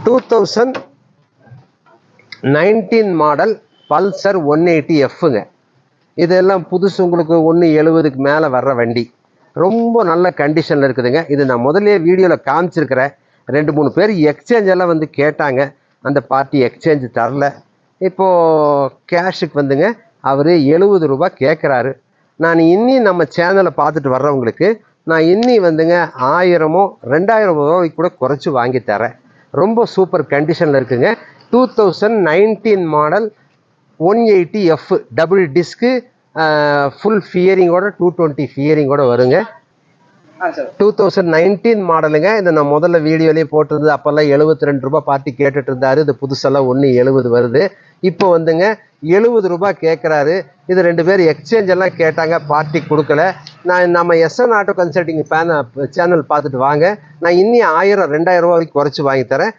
2019 model Pulsar 180Fங்க. இதெல்லாம் புதுசு, உங்களுக்கு 170க்கு மேலே வர்ற வண்டி. ரொம்ப நல்ல கண்டிஷனில் இருக்குதுங்க. இது நான் முதல்ல வீடியோவில் காமிச்சிருக்கிறேன். 2-3 பேர் எக்ஸ்சேஞ்ச் எல்லாம் வந்து கேட்டாங்க. அந்த பார்ட்டி எக்ஸ்சேஞ்ச் தரல. இப்போது கேஷுக்கு வந்துங்க அவர் 70 ரூபா கேட்குறாரு. நான் இன்னி நம்ம சேனலை பார்த்துட்டு வர்றவங்களுக்கு நான் இன்னி வந்துங்க 1000 2000 ரூபாய்க்கு கூட குறைச்சி வாங்கி தரேன். ரொம்ப சூப்பர் கண்டிஷனில் இருக்குங்க. 2019 model 180F double disc, full ஃபியரிங்கோட 220 ஃபியரிங்கோட வருங்க. 2019 மாடலுங்க. இதை நான் முதல்ல வீடியோலேயே போட்டிருந்தது. அப்போல்லாம் 72 ரூபா பார்ட்டி கேட்டுட்டு இருந்தாரு. இது புதுசெல்லாம் 170 வருது. இப்போ வந்துங்க 70 ரூபா கேட்குறாரு. இது 2 பேர் எக்ஸ்சேஞ்ச் எல்லாம் கேட்டாங்க, பார்ட்டி கொடுக்கல. நம்ம எஸ்என் ஆட்டோ கன்சல்டிங் சேனல் பார்த்துட்டு வாங்க. நான் இன்னி 1000 2000 ரூபா வரைக்கும் குறைச்சி வாங்கி தரேன்.